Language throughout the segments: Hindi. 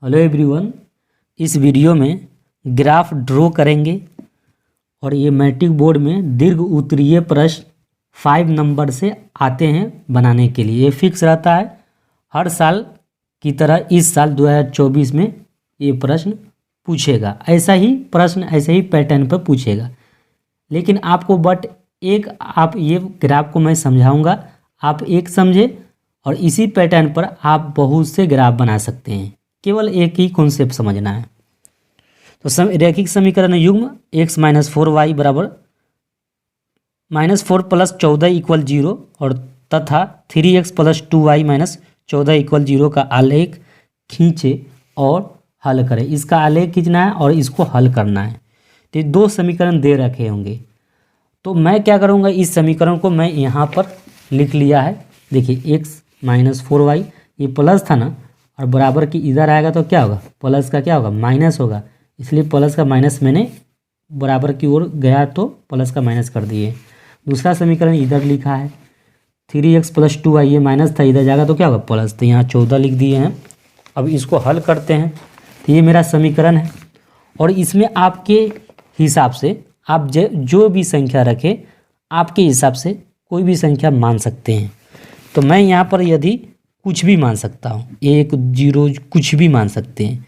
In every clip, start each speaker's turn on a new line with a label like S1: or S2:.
S1: हेलो एवरीवन, इस वीडियो में ग्राफ ड्रॉ करेंगे और ये मैट्रिक बोर्ड में दीर्घ उत्तरीय प्रश्न 5 नंबर से आते हैं बनाने के लिए। ये फिक्स रहता है, हर साल की तरह इस साल 2024 में ये प्रश्न पूछेगा। ऐसा ही प्रश्न ऐसे ही पैटर्न पर पूछेगा, लेकिन आपको आप ये ग्राफ को मैं समझाऊंगा, आप एक समझे और इसी पैटर्न पर आप बहुत से ग्राफ बना सकते हैं। केवल एक ही कॉन्सेप्ट समझना है। तो रैखिक समीकरण युग्म x - 4y बराबर -4 + 14 = 0 और तथा 3x + 2y - 14 = 0 का आलेख खींचे और हल करें। इसका आलेख खींचना है और इसको हल करना है। तो दो समीकरण दे रखे होंगे, तो मैं क्या करूँगा, इस समीकरण को मैं यहाँ पर लिख लिया है। देखिए x - 4y ये प्लस था ना, और बराबर की इधर आएगा तो क्या होगा, प्लस का क्या होगा, माइनस होगा। इसलिए प्लस का माइनस मैंने बराबर की ओर गया तो प्लस का माइनस कर दिए। दूसरा समीकरण इधर लिखा है 3x + 2y, ये माइनस था, इधर जाएगा तो क्या होगा, प्लस। तो यहाँ 14 लिख दिए हैं। अब इसको हल करते हैं। तो ये मेरा समीकरण है और इसमें आपके हिसाब से आप जो भी संख्या रखें, आपके हिसाब से कोई भी संख्या मान सकते हैं। तो मैं यहाँ पर यदि कुछ भी मान सकता हूँ, 1 0 कुछ भी मान सकते हैं,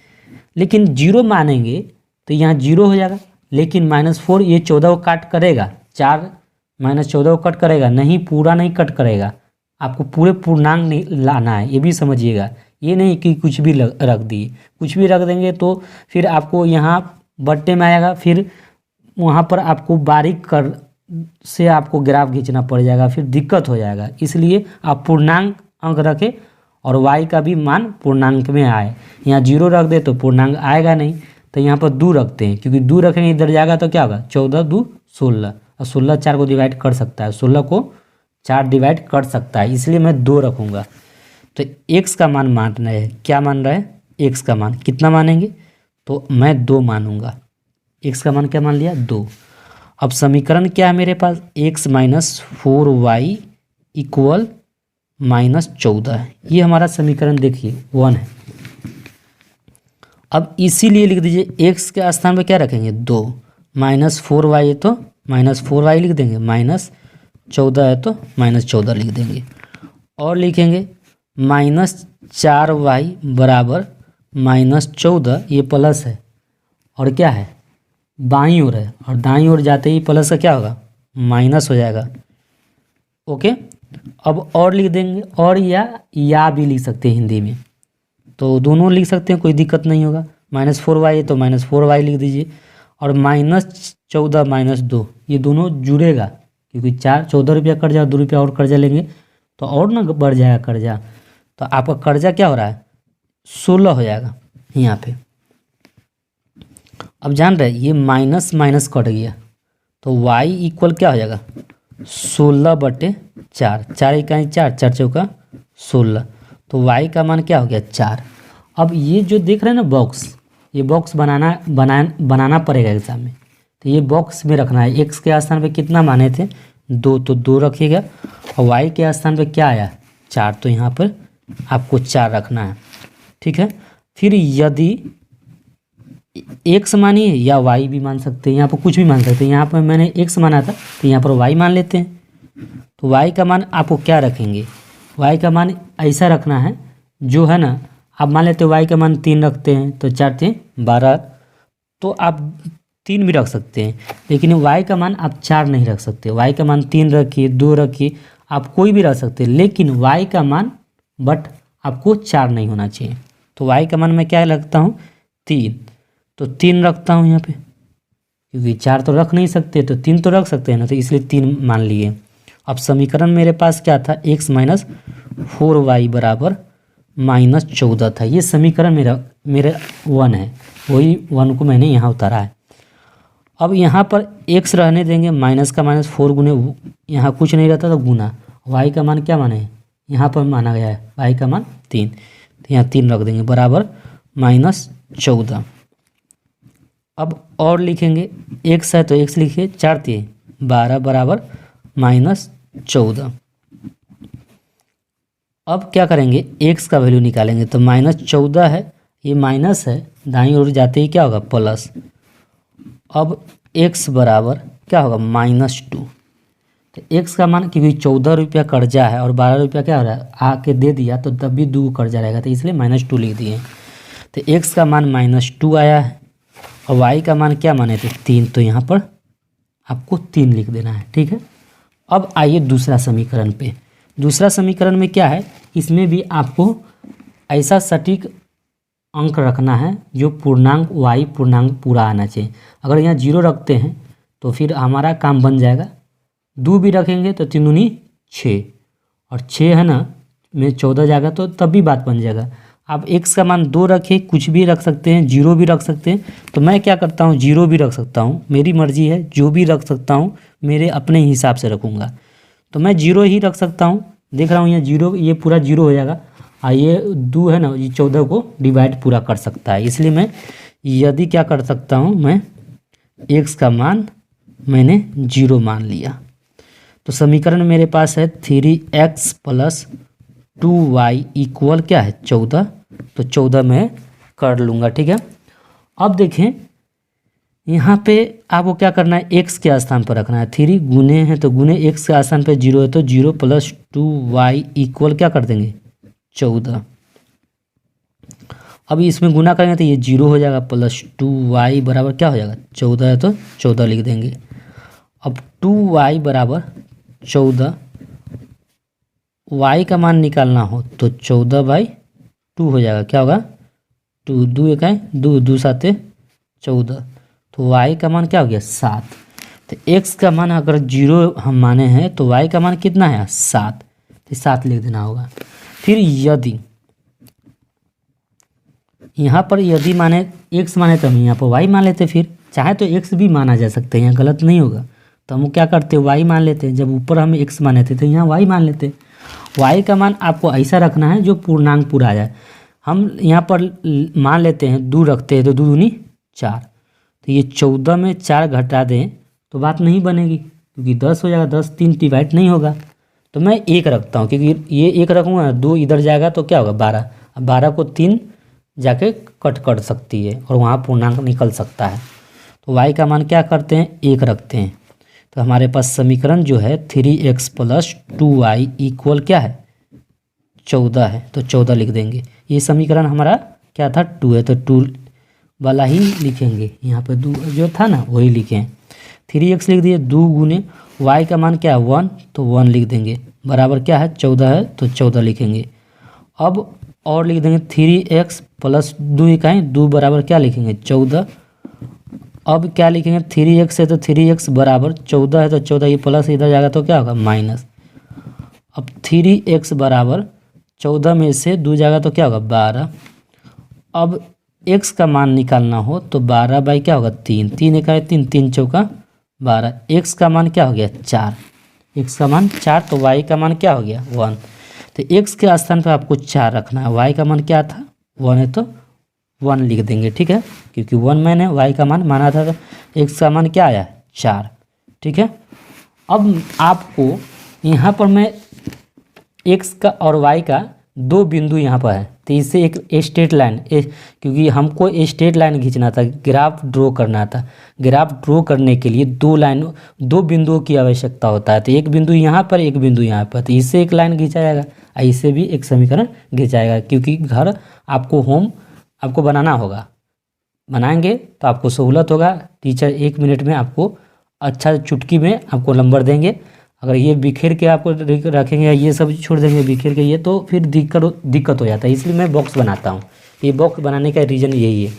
S1: लेकिन 0 मानेंगे तो यहाँ 0 हो जाएगा। लेकिन -4 ये 14 को काट करेगा, 4 - 14 को कट करेगा, नहीं पूरा नहीं कट करेगा। आपको पूरे पूर्णांक नहीं लाना है, ये भी समझिएगा। ये नहीं कि कुछ भी रख दिए, कुछ भी रख देंगे तो फिर आपको यहाँ बट्टे में आएगा, फिर वहाँ पर आपको बारीक कर से आपको ग्राफ खींचना पड़ जाएगा, फिर दिक्कत हो जाएगा। इसलिए आप पूर्णांक अंक रखें और y का भी मान पूर्णांक में आए। यहाँ 0 रख दे तो पूर्णांक आएगा नहीं, तो यहाँ पर 2 रखते हैं, क्योंकि 2 रखेंगे इधर जाएगा तो क्या होगा, 14 2 16, और 16 4 को डिवाइड कर सकता है, 16 को 4 डिवाइड कर सकता है, इसलिए मैं 2 रखूँगा। तो x का मान रहे हैं, क्या मान रहे हैं, x का मान कितना मानेंगे, तो मैं 2 मानूंगा। x का मान क्या मान लिया, 2। अब समीकरण क्या है मेरे पास, x - 4y = -14, ये हमारा समीकरण देखिए 1 है। अब इसीलिए लिख दीजिए x के स्थान पर क्या रखेंगे, 2, -4y है तो -4y लिख देंगे, -14 है तो -14 लिख देंगे, और लिखेंगे -4y बराबर -14, ये प्लस है और क्या है, बाईं ओर है, और दाईं ओर जाते ही प्लस का क्या होगा, माइनस हो जाएगा। ओके, अब और लिख देंगे, और या भी लिख सकते हैं हिंदी में, तो दोनों लिख सकते हैं, कोई दिक्कत नहीं होगा। -4y है तो -4y लिख दीजिए, और -14 - 2 ये दोनों जुड़ेगा, क्योंकि 14 रुपया कर्जा, 2 रुपया और कर्जा लेंगे तो और ना बढ़ जाएगा कर्जा। तो आपका कर्जा क्या हो रहा है, 16 हो जाएगा यहाँ पे। अब जान रहे ये माइनस माइनस कट गया, तो y = क्या हो जाएगा, 16/4, 4 इकाई 4, 4 चौका 16, तो y का मान क्या हो गया, 4। अब ये जो देख रहे हैं ना बॉक्स, ये बॉक्स बनाना पड़ेगा एग्जाम में। तो ये बॉक्स में रखना है। x के स्थान पे कितना माने थे, 2, तो 2 रखिएगा, और y के स्थान पे क्या आया, 4, तो यहाँ पर आपको 4 रखना है। ठीक है, फिर यदि x मानिए या y भी मान सकते हैं, यहाँ पर कुछ भी मान सकते हैं। यहाँ पर मैंने x माना था तो यहाँ पर y मान लेते हैं। तो y का मान आपको क्या रखेंगे, y का मान ऐसा रखना है जो है ना, आप मान लेते हो y का मान 3 रखते हैं, तो 4 3 12, तो आप 3 भी रख सकते हैं, लेकिन y का मान आप 4 नहीं रख सकते। y का मान 3 रखिए, 2 रखिए, आप कोई भी रख सकते हैं, लेकिन y का मान आपको 4 नहीं होना चाहिए। तो y का मान मैं क्या रखता हूँ, 3, तो 3 रखता हूँ यहाँ पे, क्योंकि 4 तो रख नहीं सकते, तो 3 तो रख सकते हैं ना, तो इसलिए 3 मान लिए। अब समीकरण मेरे पास क्या था, x - 4y बराबर -14 था। ये समीकरण मेरा 1 है, वही 1 को मैंने यहाँ उतारा है। अब यहाँ पर x रहने देंगे, माइनस का माइनस 4 गुने, यहाँ कुछ नहीं रहता तो गुना, y का मान क्या माने, यहाँ पर माना गया है y का मान 3, तो यहाँ 3 रख देंगे बराबर -14। अब और लिखेंगे, x है तो x लिखिए, 4 3 12 बराबर -14। अब क्या करेंगे, x का वैल्यू निकालेंगे, तो -14 है ये माइनस है, दाईं ओर जाते ही क्या होगा प्लस। अब x बराबर क्या होगा -2। तो x का मान, क्योंकि 14 रुपया कर्जा है और 12 रुपया क्या हो रहा है आके दे दिया, तो तब भी 2 कर्जा रहेगा, तो इसलिए -2 लिख दिए। तो x का मान -2 आया है और y का मान क्या माने थे 3, तो यहाँ पर आपको 3 लिख देना है। ठीक है, अब आइए दूसरा समीकरण पे। दूसरा समीकरण में क्या है, इसमें भी आपको ऐसा सटीक अंक रखना है जो पूर्णांक y पूर्णांक पूरा आना चाहिए। अगर यहाँ 0 रखते हैं तो फिर हमारा काम बन जाएगा। 2 भी रखेंगे तो 3 दूनी 6 और 6 है ना में 14 जाएगा, तो तब भी बात बन जाएगा। आप x का मान 2 रखें, कुछ भी रख सकते हैं, 0 भी रख सकते हैं। तो मैं क्या करता हूँ 0 भी रख सकता हूँ, मेरी मर्जी है, जो भी रख सकता हूँ मेरे अपने हिसाब से रखूँगा। तो मैं 0 ही रख सकता हूँ। देख रहा हूँ यहाँ 0, ये पूरा 0 हो जाएगा और ये 2 है ना, ये 14 को डिवाइड पूरा कर सकता है। इसलिए मैं यदि क्या कर सकता हूँ, मैं x का मान मैंने 0 मान लिया। तो समीकरण मेरे पास है 3x + 2y इक्वल क्या है 14। तो 14 मैं कर लूँगा। ठीक है, अब देखें यहाँ पे आपको क्या करना है, x के स्थान पर रखना है। 3 गुने है तो गुने x के स्थान पर 0 है, तो 0 + 2y इक्वल क्या कर देंगे 14। अब इसमें गुना करेंगे तो ये 0 हो जाएगा, +2y बराबर क्या हो जाएगा 14 है, तो 14 लिख देंगे। अब 2y बराबर 14, y का मान निकालना हो तो 14/2 हो जाएगा। क्या होगा 2 2 1 2 2 7 14, तो y का मान क्या हो गया 7। तो x का मान अगर 0 हम माने हैं तो y का मान कितना है 7, तो 7 लिख देना होगा। फिर यदि यहाँ पर यदि माने x माने तो हम यहाँ पर y मान लेते, फिर चाहे तो x भी माना जा सकता है, यहाँ गलत नहीं होगा। तो हम क्या करते y मान लेते हैं, जब ऊपर हम x माने थे तो यहाँ y मान लेते। y का मान आपको ऐसा रखना है जो पूर्णांक पूरा आ जाए। हम यहाँ पर मान लेते हैं 2 रखते हैं तो 2 दूनी 4, तो ये 14 में 4 घटा दें तो बात नहीं बनेगी, क्योंकि 10 हो जाएगा, 10 3 डिवाइड नहीं होगा। तो मैं 1 रखता हूँ, क्योंकि ये 1 रखूँगा 2 इधर जाएगा तो क्या होगा 12। अब 12 को 3 जाके कट कर सकती है और वहाँ पूर्णांक निकल सकता है। तो y का मान क्या करते हैं 1 रखते हैं। तो हमारे पास समीकरण जो है 3x + 2y इक्वल क्या है 14 है, तो 14 लिख देंगे। ये समीकरण हमारा क्या था 2 है, तो 2 वाला ही लिखेंगे। यहाँ पे 2 जो था ना वही लिखें। 3x लिख दिए, 2 गुने y का मान क्या है 1, तो 1 लिख देंगे, बराबर क्या है 14 है, तो 14 लिखेंगे। अब और लिख देंगे 3x + 2 इकाई 2 बराबर क्या लिखेंगे 14। अब क्या लिखेंगे 3x है तो 3x बराबर 14 है, तो 14 ये प्लस इधर जाएगा तो क्या होगा माइनस। अब 3x बराबर 14 में से 2 जाएगा तो क्या होगा 12। अब x का मान निकालना हो तो 12 बाई क्या होगा 3, 3 इकाई 3, 3 चौका 12। x का मान क्या हो गया 4, x का मान 4, तो y का मान क्या हो गया 1। तो x के स्थान पर आपको 4 रखना है, y का मान क्या था 1 है तो 1 लिख देंगे। ठीक है, क्योंकि 1 मैंने y का मान माना था, तो x का मान क्या आया 4। ठीक है, अब आपको यहाँ पर मैं x का और y का 2 बिंदु यहाँ पर है, तो इससे एक स्ट्रेट लाइन, क्योंकि हमको स्ट्रेट लाइन खींचना था, ग्राफ ड्रॉ करना था। ग्राफ ड्रॉ करने के लिए 2 बिंदुओं की आवश्यकता होता है, तो एक बिंदु यहाँ पर एक बिंदु यहाँ पर, तो इससे एक लाइन खींचा जाएगा, इससे भी एक समीकरण खींचाएगा। क्योंकि घर आपको होम आपको बनाना होगा, बनाएंगे तो आपको सहूलत होगा। टीचर 1 मिनट में आपको अच्छा चुटकी में आपको नंबर देंगे। अगर ये बिखेर के आपको रखेंगे या ये सब छोड़ देंगे बिखेर के, ये तो फिर दिक्कत हो जाता है। इसलिए मैं बॉक्स बनाता हूँ, ये बॉक्स बनाने का रीज़न यही है।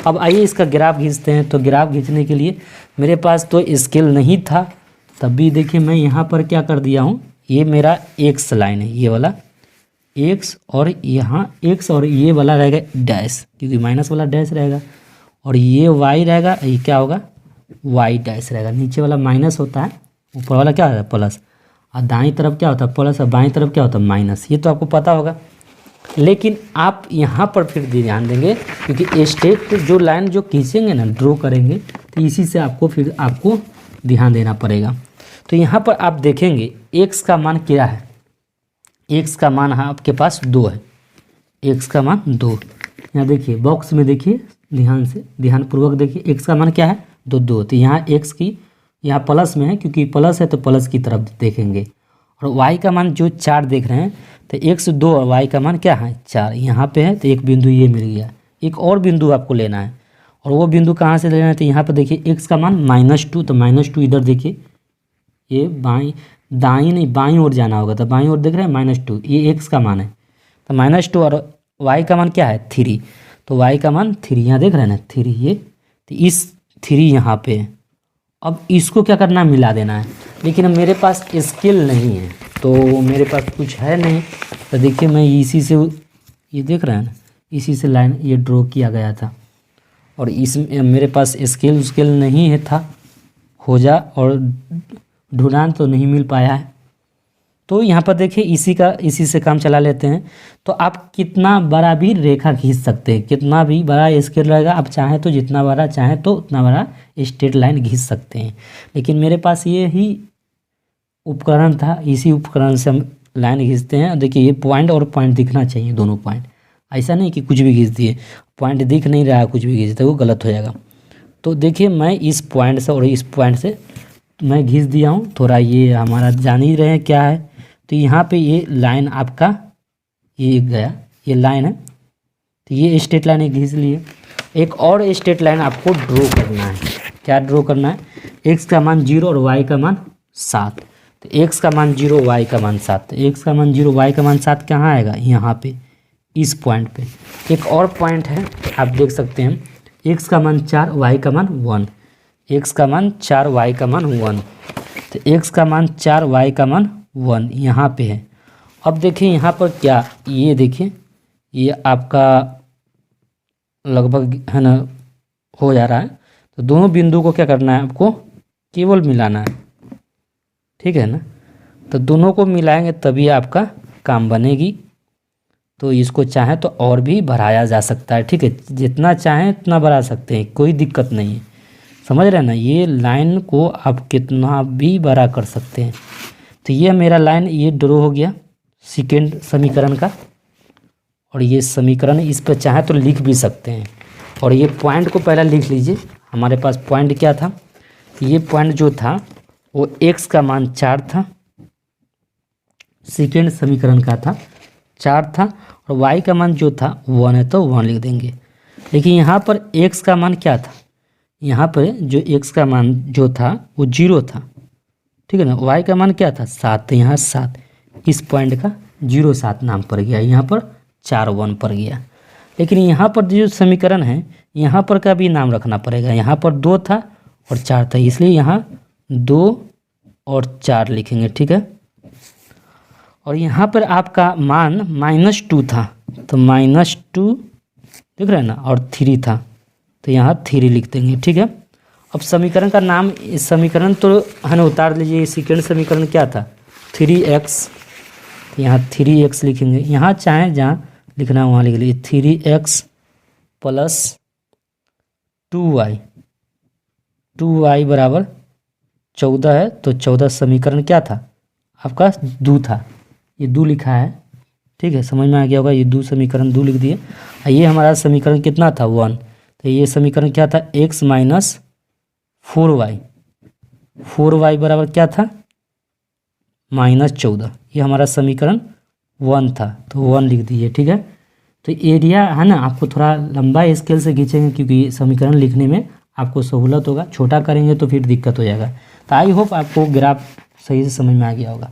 S1: अब आइए इसका ग्राफ खींचते हैं। तो ग्राफ खींचने के लिए मेरे पास तो स्केल नहीं था, तब भी देखिए मैं यहाँ पर क्या कर दिया हूँ, ये मेरा एक्स लाइन है, ये वाला एक्स, और यहाँ एक्स और ये वाला रहेगा डैश, क्योंकि माइनस वाला डैश रहेगा, और ये वाई रहेगा, ये क्या होगा वाई डैश रहेगा। नीचे वाला माइनस होता है, ऊपर वाला क्या होता है प्लस, और दाईं तरफ क्या होता है प्लस, और बाईं तरफ क्या होता है माइनस। ये तो आपको पता होगा, लेकिन आप यहाँ पर फिर ध्यान देंगे, क्योंकि स्ट्रेट जो लाइन जो खींचेंगे ना, ड्रॉ करेंगे, तो इसी से आपको ध्यान देना पड़ेगा। तो यहाँ पर आप देखेंगे एक्स का मान क्या है, एक्स का मान आपके पास 2 है, एक्स का मान 2, यहाँ देखिए बॉक्स में देखिए, ध्यानपूर्वक देखिए, एक्स का मान क्या है 2 तो यहाँ एक्स की यहाँ प्लस में है, क्योंकि प्लस है तो प्लस की तरफ देखेंगे। और वाई का मान जो 4 देख रहे हैं, तो x 2 और वाई का मान क्या है 4 यहाँ पे है, तो एक बिंदु ये मिल गया। एक और बिंदु आपको लेना है, और वो बिंदु कहाँ से लेना है, तो यहाँ पर देखिए x का मान -2, तो -2 इधर देखिए, ये दाई नहीं बाईं ओर जाना होगा, तो बाईं ओर देख रहे हैं -2, ये x का मान है। तो -2 और y का मान क्या है 3, तो y का मान 3 यहाँ देख रहे हैं ना 3, ये तो इस 3 यहाँ पे है। अब इसको क्या करना है, मिला देना है, लेकिन अब मेरे पास स्केल नहीं है, तो मेरे पास कुछ है नहीं। तो देखिए मैं इसी से, ये देख रहे हैं ना, इसी से लाइन ये ड्रॉ किया गया था, और इसमें मेरे पास स्केल नहीं है था खोजा और ढूंढा तो नहीं मिल पाया है। तो यहाँ पर देखिए इसी से काम चला लेते हैं। तो आप कितना बड़ा भी रेखा खींच सकते हैं, कितना भी बड़ा स्केल रहेगा, आप चाहें तो जितना बड़ा चाहें तो उतना बड़ा स्ट्रेट लाइन खींच सकते हैं। लेकिन मेरे पास ये ही उपकरण था, इसी उपकरण से हम लाइन खींचते हैं। देखिए ये पॉइंट और पॉइंट दिखना चाहिए, दोनों पॉइंट, ऐसा नहीं कि कुछ भी खींच दिए, पॉइंट दिख नहीं रहा कुछ भी खींचते वो गलत हो जाएगा। तो देखिए मैं इस पॉइंट से और इस पॉइंट से मैं घिस दिया हूँ थोड़ा, ये हमारा जान ही रहे हैं क्या है। तो यहाँ पे ये लाइन आपका ये गया, ये लाइन है, तो ये स्ट्रेट लाइन घिस लिए। एक और स्ट्रेट लाइन आपको ड्रॉ करना है। क्या ड्रॉ करना है, एक्स का मान 0 और वाई का मान 7। तो एक्स का मान 0 वाई का मान 7, तो एक्स का मान 0 वाई का मान 7 कहाँ आएगा, यहाँ पे इस पॉइंट पे। एक और पॉइंट है आप देख सकते हैं, एक्स का मान 4 वाई का मान 1, एक्स का मान 4 वाई का मान 1, तो एक्स का मान 4 वाई का मान 1 यहाँ पे है। अब देखिए यहाँ पर क्या, ये देखिए ये आपका लगभग है ना हो जा रहा है। तो दोनों बिंदु को क्या करना है, आपको केवल मिलाना है, ठीक है ना। तो दोनों को मिलाएंगे तभी आपका काम बनेगी। तो इसको चाहें तो और भी बढ़ाया जा सकता है, ठीक है, जितना चाहें उतना बढ़ा सकते हैं, कोई दिक्कत नहीं है, समझ रहे हैं ना। ये लाइन को आप कितना भी बड़ा कर सकते हैं। तो ये मेरा लाइन ये ड्रॉ हो गया सेकेंड समीकरण का, और ये समीकरण इस पर चाहे तो लिख भी सकते हैं। और ये पॉइंट को पहले लिख लीजिए, हमारे पास पॉइंट क्या था, ये पॉइंट जो था वो x का मान 4 था, सेकेंड समीकरण का था 4 था, और y का मान जो था 1 है, तो 1 लिख देंगे। लेकिन यहाँ पर x का मान क्या था, यहाँ पर जो x का मान जो था वो 0 था, ठीक है ना। y का मान क्या था 7, तो यहाँ 7, इस पॉइंट का 0 7 नाम पड़ गया, यहाँ पर 4 1 पड़ गया। लेकिन यहाँ पर जो समीकरण है यहाँ पर का भी नाम रखना पड़ेगा, यहाँ पर 2 था और 4 था, इसलिए यहाँ 2 और 4 लिखेंगे, ठीक है। और यहाँ पर आपका मान -2 था, तो -2 देख रहे हैं ना, और 3 था, तो यहाँ 3 लिख देंगे, ठीक है। अब समीकरण का नाम, इस समीकरण तो है ना उतार लीजिए। सेकेंड समीकरण क्या था 3x, तो यहाँ 3x लिखेंगे, यहाँ चाहें जहाँ लिखना है वहाँ लिख लीजिए। 3x प्लस 2y, 2y बराबर 14 है, तो 14 समीकरण क्या था आपका 2 था, ये 2 लिखा है, ठीक है, समझ में आ गया होगा। ये 2 समीकरण 2 लिख दिए। ये हमारा समीकरण कितना था 1, तो ये समीकरण क्या था x माइनस 4y, 4y बराबर क्या था -14, ये हमारा समीकरण 1 था, तो 1 लिख दीजिए, ठीक है। तो एरिया है ना आपको थोड़ा लंबा स्केल से खींचेंगे, क्योंकि समीकरण लिखने में आपको सहूलत होगा, छोटा करेंगे तो फिर दिक्कत हो जाएगा। तो आई होप आपको ग्राफ सही से समझ में आ गया होगा।